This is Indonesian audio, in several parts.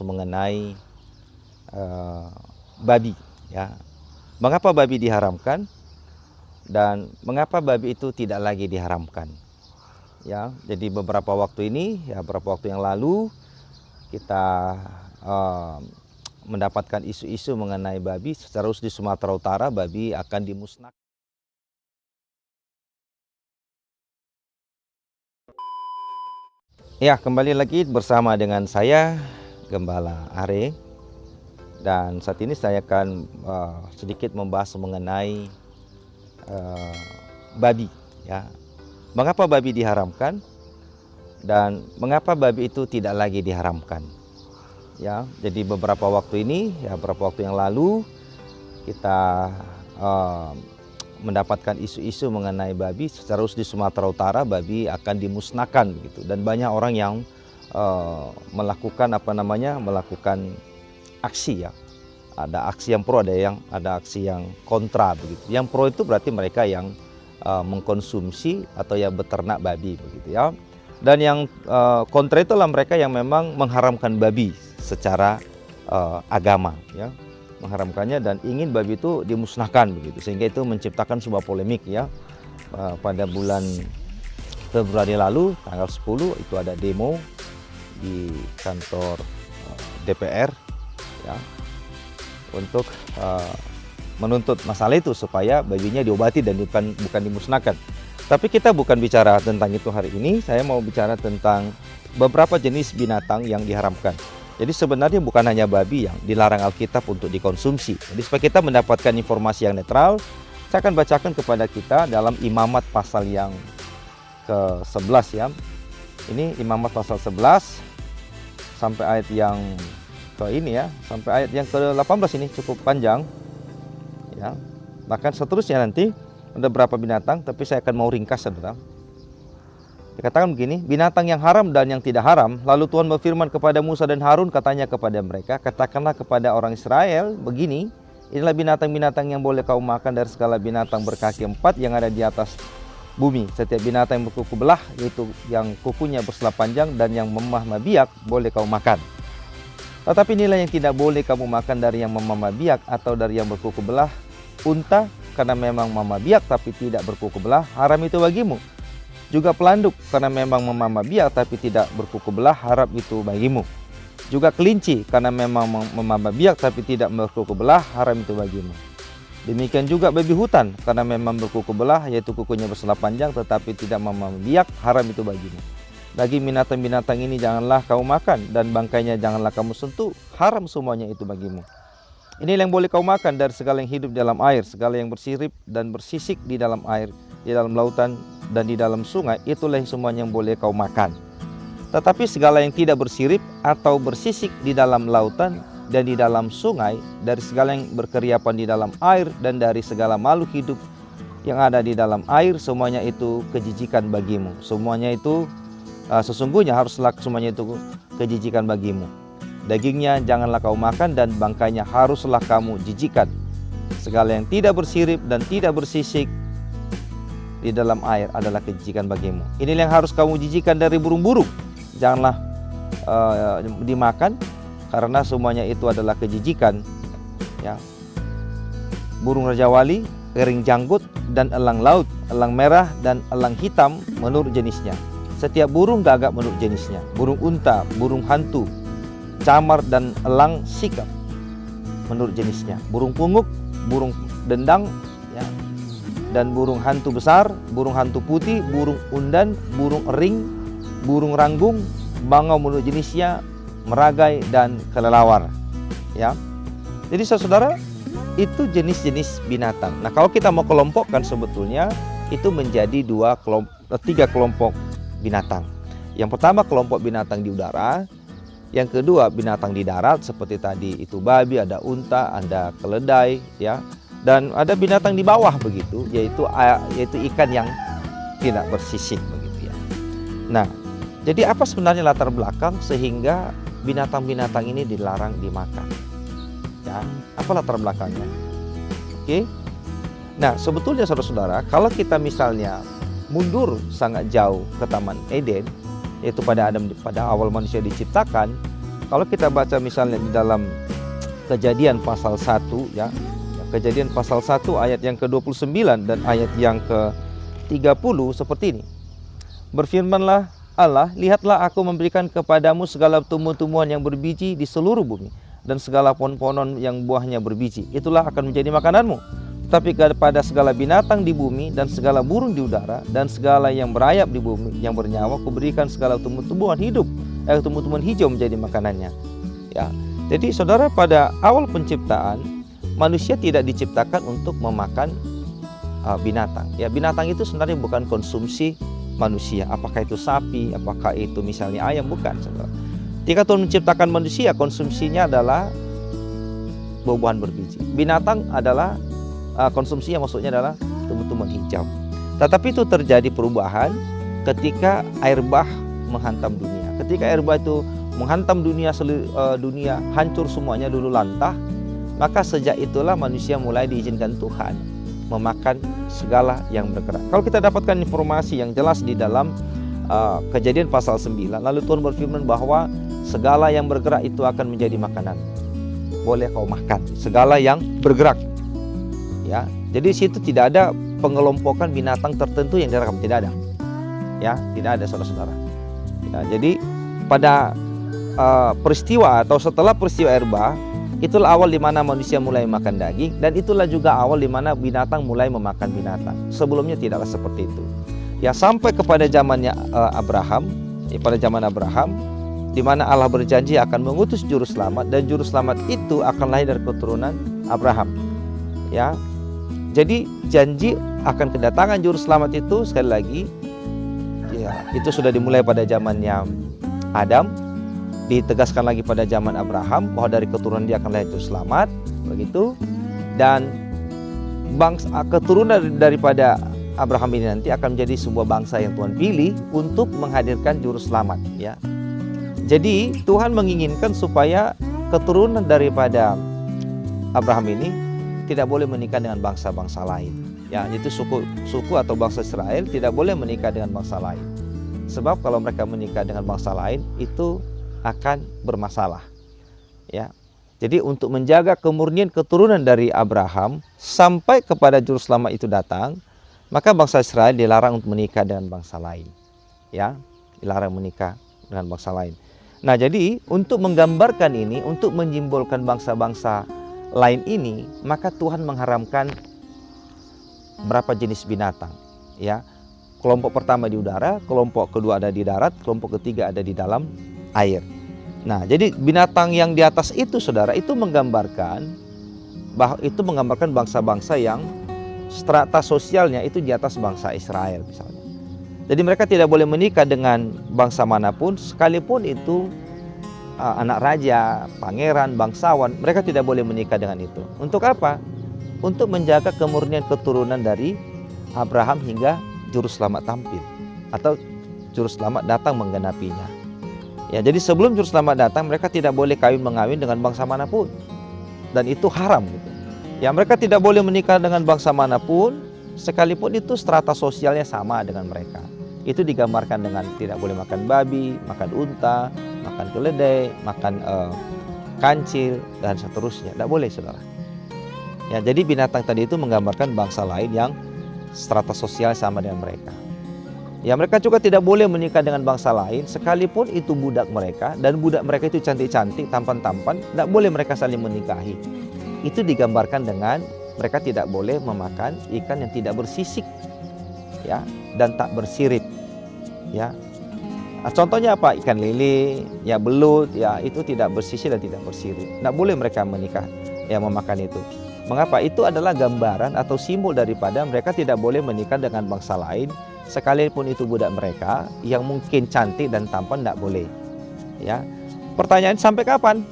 mengenai babi, ya. Mengapa babi diharamkan dan mengapa babi itu tidak lagi diharamkan? Ya, jadi beberapa waktu yang lalu kita mendapatkan isu-isu mengenai babi. Secara khusus di Sumatera Utara, babi akan dimusnahkan. Ya, kembali lagi bersama dengan saya, Gembala Are. Dan saat ini saya akan sedikit membahas mengenai babi. Ya, mengapa babi diharamkan dan mengapa babi itu tidak lagi diharamkan? Ya, jadi beberapa waktu yang lalu kita mendapatkan isu-isu mengenai babi. Secara khusus di Sumatera Utara, babi akan dimusnahkan begitu, dan banyak orang yang melakukan aksi, ya. Ada aksi yang pro, ada aksi yang kontra begitu. Yang pro itu berarti mereka yang mengkonsumsi atau yang beternak babi begitu, ya. Dan yang kontra itulah mereka yang memang mengharamkan babi secara agama, ya. Mengharamkannya dan ingin babi itu dimusnahkan begitu, sehingga itu menciptakan sebuah polemik, ya. Pada bulan Februari lalu tanggal 10 itu ada demo di kantor DPR, ya, untuk menuntut masalah itu supaya babinya diobati dan bukan dimusnahkan. Tapi kita bukan bicara tentang itu hari ini. Saya mau bicara tentang beberapa jenis binatang yang diharamkan. Jadi sebenarnya bukan hanya babi yang dilarang Alkitab untuk dikonsumsi. Jadi supaya kita mendapatkan informasi yang netral, saya akan bacakan kepada kita dalam Imamat pasal yang ke-11, ya. Ini Imamat pasal 11 sampai ayat yang sampai ayat yang ke-18. Ini cukup panjang, ya. Bahkan seterusnya nanti ada berapa binatang, tapi saya akan mau ringkas, saudara. Dikatakan begini, binatang yang haram dan yang tidak haram. Lalu Tuhan berfirman kepada Musa dan Harun, katanya kepada mereka, katakanlah kepada orang Israel begini, inilah binatang-binatang yang boleh kau makan dari segala binatang berkaki 4 yang ada di atas bumi. Setiap binatang yang berkuku belah, yaitu yang kukunya berselah panjang dan yang memamah biak, boleh kau makan. Tetapi inilah yang tidak boleh kamu makan dari yang memamah biak atau dari yang berkuku belah, unta, karena memang memamah biak tapi tidak berkuku belah, haram itu bagimu. Juga pelanduk, karena memang memamah biak tapi tidak berkuku belah, haram itu bagimu. Juga kelinci, karena memang memamah biak tapi tidak berkuku belah, haram itu bagimu. Demikian juga babi hutan, karena memang berkuku belah, yaitu kukunya berselah panjang tetapi tidak memamah biak, haram itu bagimu. Daging binatang-binatang ini janganlah kau makan, dan bangkainya janganlah kamu sentuh, haram semuanya itu bagimu. Inilah yang boleh kau makan dari segala yang hidup di dalam air, segala yang bersirip dan bersisik di dalam air, di dalam lautan dan di dalam sungai, itulah yang semuanya yang boleh kau makan. Tetapi segala yang tidak bersirip atau bersisik di dalam lautan dan di dalam sungai, dari segala yang berkeriapan di dalam air dan dari segala makhluk hidup yang ada di dalam air, semuanya itu kejijikan bagimu. Semuanya itu sesungguhnya haruslah semuanya itu kejijikan bagimu. Dagingnya janganlah kau makan dan bangkainya haruslah kamu jijikan. Segala yang tidak bersirip dan tidak bersisik di dalam air adalah kejijikan bagimu. Inilah yang harus kamu jijikan dari burung-burung. Janganlah dimakan, karena semuanya itu adalah kejijikan, ya. Burung rajawali, kering janggut, dan elang laut, elang merah dan elang hitam menurut jenisnya. Setiap burung gagak menurut jenisnya. Burung unta, burung hantu, camar dan elang sikap menurut jenisnya. Burung punguk, burung dendang, ya, dan burung hantu besar, burung hantu putih, burung undan, burung ering, burung ranggung, bangau menurut jenisnya, meragai dan kelelawar, ya. Jadi saudara, itu jenis-jenis binatang. Nah, kalau kita mau kelompokkan, sebetulnya itu menjadi 3 kelompok binatang. Yang pertama kelompok binatang di udara, yang kedua binatang di darat seperti tadi itu babi, ada unta, ada keledai, ya. Dan ada binatang di bawah begitu, yaitu ikan yang tidak bersisik begitu, ya. Nah, jadi apa sebenarnya latar belakang sehingga binatang-binatang ini dilarang dimakan? Ya, apa latar belakangnya? Oke. Nah, sebetulnya saudara-saudara, kalau kita misalnya mundur sangat jauh ke Taman Eden, yaitu pada awal manusia diciptakan, Kalau kita baca misalnya di dalam Kejadian pasal 1 ya. Kejadian pasal 1 ayat yang ke-29 dan ayat yang ke-30 seperti ini. Berfirmanlah Allah, lihatlah aku memberikan kepadamu segala tumbuh-tumbuhan yang berbiji di seluruh bumi, dan segala pohon-pohonan yang buahnya berbiji. Itulah akan menjadi makananmu. Tapi kepada segala binatang di bumi dan segala burung di udara dan segala yang berayap di bumi yang bernyawa, kuberikan segala tumbuh-tumbuhan hidup, tumbuh-tumbuhan hijau menjadi makanannya. Ya, jadi saudara, pada awal penciptaan manusia tidak diciptakan untuk memakan binatang. Ya, binatang itu sebenarnya bukan konsumsi manusia. Apakah itu sapi, apakah itu misalnya ayam, bukan, saudara. Ketika Tuhan menciptakan manusia, konsumsinya adalah buah-buahan berbiji. Binatang adalah konsumsinya maksudnya adalah tumbuh-tumbuhan hijau. Tetapi itu terjadi perubahan ketika air bah menghantam dunia. Ketika air bah itu menghantam dunia, dunia hancur semuanya, dulu lantah, maka sejak itulah manusia mulai diizinkan Tuhan memakan segala yang bergerak. Kalau kita dapatkan informasi yang jelas di dalam Kejadian pasal 9, lalu Tuhan berfirman bahwa segala yang bergerak itu akan menjadi makanan. Boleh kau makan segala yang bergerak. Ya, jadi situ tidak ada pengelompokan binatang tertentu yang direkam, tidak ada. Ya, tidak ada, saudara-saudara. Ya, jadi pada peristiwa atau setelah peristiwa air bah, itulah awal di mana manusia mulai makan daging, dan itulah juga awal di mana binatang mulai memakan binatang. Sebelumnya tidaklah seperti itu. Ya, sampai kepada zamannya Abraham, pada zaman Abraham, di mana Allah berjanji akan mengutus juru selamat, dan juru selamat itu akan lahir dari keturunan Abraham. Ya, jadi janji akan kedatangan juru selamat itu sekali lagi, ya, itu sudah dimulai pada zamannya Adam, ditegaskan lagi pada zaman Abraham bahwa dari keturunan dia akan lahir juru selamat, begitu. Dan bangsa keturunan daripada Abraham ini nanti akan menjadi sebuah bangsa yang Tuhan pilih untuk menghadirkan juru selamat. Ya, jadi Tuhan menginginkan supaya keturunan daripada Abraham ini tidak boleh menikah dengan bangsa-bangsa lain. Ya, itu suku atau bangsa Israel tidak boleh menikah dengan bangsa lain. Sebab kalau mereka menikah dengan bangsa lain itu akan bermasalah. Ya. Jadi untuk menjaga kemurnian keturunan dari Abraham sampai kepada juru selamat itu datang, maka bangsa Israel dilarang untuk menikah dengan bangsa lain. Ya, dilarang menikah dengan bangsa lain. Nah, jadi untuk menggambarkan ini, untuk menyimbolkan bangsa-bangsa lain ini, maka Tuhan mengharamkan berapa jenis binatang. Ya, kelompok pertama di udara, kelompok kedua ada di darat, kelompok ketiga ada di dalam air. Nah, jadi binatang yang di atas itu, saudara, itu menggambarkan bangsa-bangsa yang strata sosialnya itu di atas bangsa Israel misalnya. Jadi mereka tidak boleh menikah dengan bangsa manapun, sekalipun itu anak raja, pangeran, bangsawan, mereka tidak boleh menikah dengan itu. Untuk apa? Untuk menjaga kemurnian keturunan dari Abraham hingga juru selamat tampil atau juru selamat datang menggenapinya. Ya, jadi sebelum juru selamat datang, mereka tidak boleh kawin-mengawin dengan bangsa manapun, dan itu haram gitu. Ya, mereka tidak boleh menikah dengan bangsa manapun, sekalipun itu strata sosialnya sama dengan mereka. Itu digambarkan dengan tidak boleh makan babi, makan unta, makan keledai, makan kancil, dan seterusnya. Tidak boleh, saudara. Ya, jadi binatang tadi itu menggambarkan bangsa lain yang strata sosial sama dengan mereka. Ya, mereka juga tidak boleh menikah dengan bangsa lain, sekalipun itu budak mereka, dan budak mereka itu cantik-cantik, tampan-tampan, tidak boleh mereka saling menikahi. Itu digambarkan dengan mereka tidak boleh memakan ikan yang tidak bersisik, ya, dan tak bersirip. Ya, contohnya apa? Ikan lele, ya, belut, ya, itu tidak bersisik dan tidak bersirip. Tidak boleh mereka menikah, ya, memakan itu. Mengapa? Itu adalah gambaran atau simbol daripada mereka tidak boleh menikah dengan bangsa lain, sekalipun itu budak mereka yang mungkin cantik dan tampan, tidak boleh. Ya, pertanyaan sampai kapan?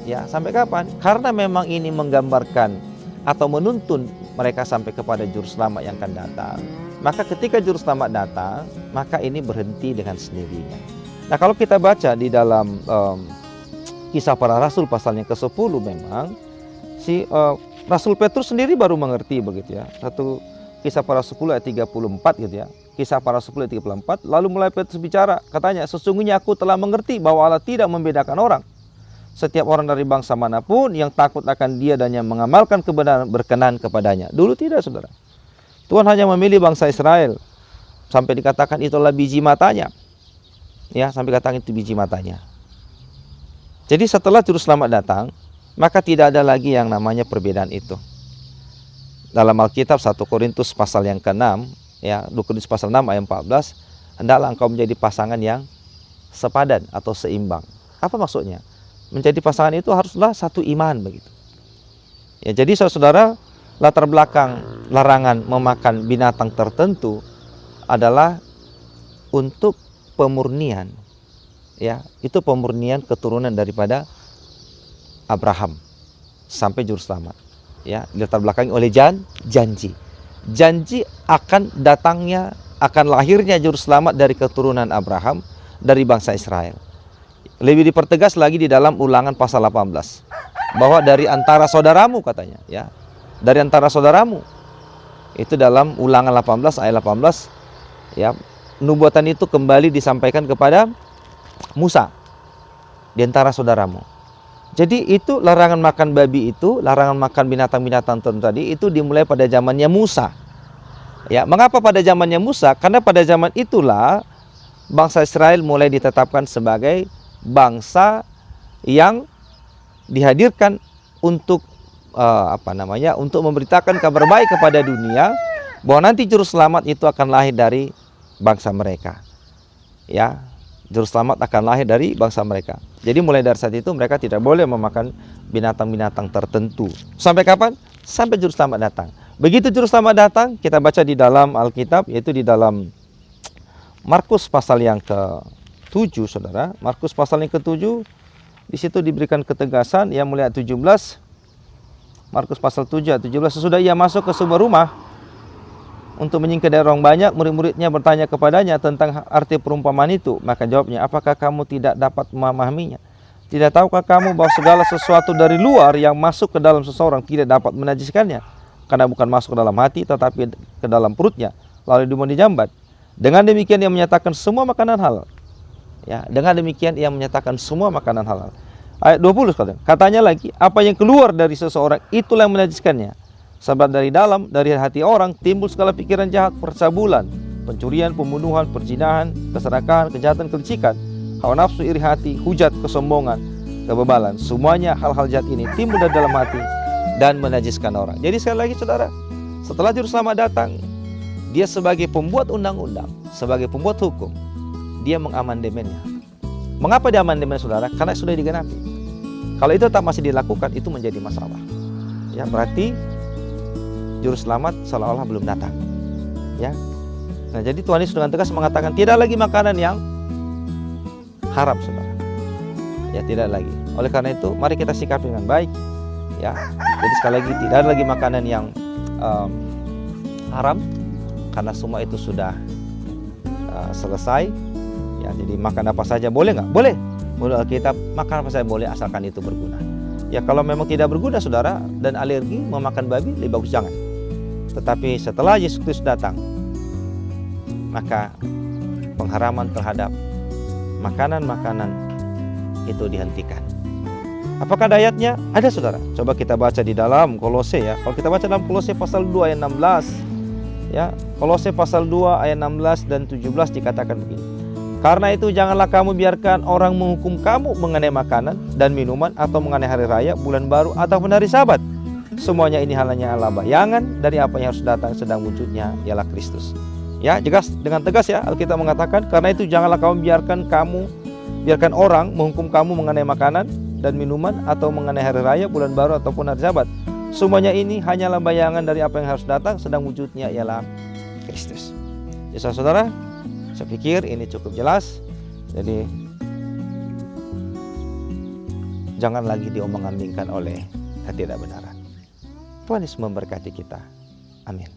Ya, sampai kapan? Karena memang ini menggambarkan atau menuntun mereka sampai kepada juru selamat yang akan datang. Maka ketika juru selamat datang, maka ini berhenti dengan sendirinya. Nah, kalau kita baca di dalam Kisah Para Rasul pasal yang ke-10, memang si Rasul Petrus sendiri baru mengerti begitu ya. Satu Kisah Para 10 ayat 34 gitu ya. Kisah Para 10 ayat 34, lalu mulai Petrus bicara, katanya, sesungguhnya aku telah mengerti bahwa Allah tidak membedakan orang. setiap orang dari bangsa manapun yang takut akan Dia dan yang mengamalkan kebenaran berkenan kepadanya. Dulu tidak, saudara. Tuhan hanya memilih bangsa Israel. Sampai dikatakan itulah biji matanya. Ya, sampai katakan itu biji matanya. Jadi setelah Juru Selamat datang, maka tidak ada lagi yang namanya perbedaan itu. Dalam Alkitab 1 Korintus pasal yang ke-6, ya, 2 Korintus pasal 6 ayat 14, hendaklah engkau menjadi pasangan yang sepadan atau seimbang. Apa maksudnya? Menjadi pasangan itu haruslah satu iman begitu. Ya, jadi saudara, latar belakang larangan memakan binatang tertentu adalah untuk pemurnian. Ya, itu pemurnian keturunan daripada Abraham sampai Juru Selamat. Ya, latar belakang oleh janji. Janji akan datangnya, akan lahirnya Juru Selamat dari keturunan Abraham, dari bangsa Israel. Lebih dipertegas lagi di dalam Ulangan pasal 18, bahwa dari antara saudaramu katanya, ya. Dari antara saudaramu. Itu dalam Ulangan 18 ayat 18, ya. Nubuatan itu kembali disampaikan kepada Musa, di antara saudaramu. Jadi itu larangan makan babi itu, larangan makan binatang-binatang tertentu tadi itu dimulai pada zamannya Musa. Ya, mengapa pada zamannya Musa? Karena pada zaman itulah bangsa Israel mulai ditetapkan sebagai bangsa yang dihadirkan untuk untuk memberitakan kabar baik kepada dunia bahwa nanti Juru Selamat itu akan lahir dari bangsa mereka. Ya, Juru Selamat akan lahir dari bangsa mereka. Jadi mulai dari saat itu mereka tidak boleh memakan binatang-binatang tertentu. Sampai kapan? Sampai Juru Selamat datang. Begitu Juru Selamat datang, kita baca di dalam Alkitab, yaitu di dalam Markus pasal yang ke-7, saudara. Markus pasal yang ke-7, di situ diberikan ketegasan, yang mulai ayat 17. Markus pasal 7 ayat 17, sesudah ia masuk ke sebuah rumah untuk menyingkirkan orang banyak, murid-muridnya bertanya kepadanya tentang arti perumpamaan itu. Maka jawabnya, apakah kamu tidak dapat memahaminya? Tidak tahukah kamu bahwa segala sesuatu dari luar yang masuk ke dalam seseorang tidak dapat menajiskannya? Karena bukan masuk ke dalam hati, tetapi ke dalam perutnya, lalu dijambat. Dengan demikian ia menyatakan semua makanan halal. Ya, dengan demikian ia menyatakan semua makanan halal. Ayat 20 katanya lagi, apa yang keluar dari seseorang itulah yang menajiskannya. Sebab dari dalam, dari hati orang timbul segala pikiran jahat, percabulan, pencurian, pembunuhan, perzinahan, keserakahan, kejahatan, kelicikan, hawa nafsu, iri hati, hujat, kesombongan, kebebalan. Semuanya hal-hal jahat ini timbul dari dalam hati dan menajiskan orang. Jadi sekali lagi saudara, setelah Juru Selamat datang, dia sebagai pembuat undang-undang, sebagai pembuat hukum, dia mengamandemennya. Mengapa dia amandemen saudara? Karena sudah digenapi. Kalau itu tak masih dilakukan, itu menjadi masalah. Ya, berarti Juru Selamat seolah-olah belum datang. Ya. Nah, jadi Tuhan Yesus dengan tegas mengatakan tidak lagi makanan yang haram, saudara. Ya, tidak lagi. Oleh karena itu, mari kita sikapi dengan baik. Ya. Jadi sekali lagi tidak ada lagi makanan yang haram, karena semua itu sudah selesai. Ya, jadi makan apa saja boleh nggak? Boleh. Menurut Alkitab makan apa saja boleh asalkan itu berguna. Ya, kalau memang tidak berguna saudara dan alergi memakan babi, lebih bagus jangan. Tetapi setelah Yesus Kristus datang, maka pengharaman terhadap makanan-makanan itu dihentikan. Apakah ada ayatnya? Ada saudara. Coba kita baca di dalam Kolose ya. Kalau kita baca dalam Kolose pasal 2 ayat 16 ya, Kolose pasal 2 ayat 16 dan 17 dikatakan begini. Karena itu janganlah kamu biarkan orang menghukum kamu mengenai makanan dan minuman atau mengenai hari raya, bulan baru ataupun hari Sabat. Semuanya ini hanya bayangan dari apa yang harus datang, sedang wujudnya ialah Kristus. Ya, jelas dengan tegas ya Alkitab mengatakan, karena itu janganlah kamu biarkan orang menghukum kamu mengenai makanan dan minuman atau mengenai hari raya, bulan baru ataupun hari Sabat. Semuanya ini hanyalah bayangan dari apa yang harus datang, sedang wujudnya ialah Kristus. Ya saudara, saya pikir ini cukup jelas. Jadi jangan lagi diomong-ambingkan oleh ketidakbenaran. Tuhan Yesus memberkati kita. Amin.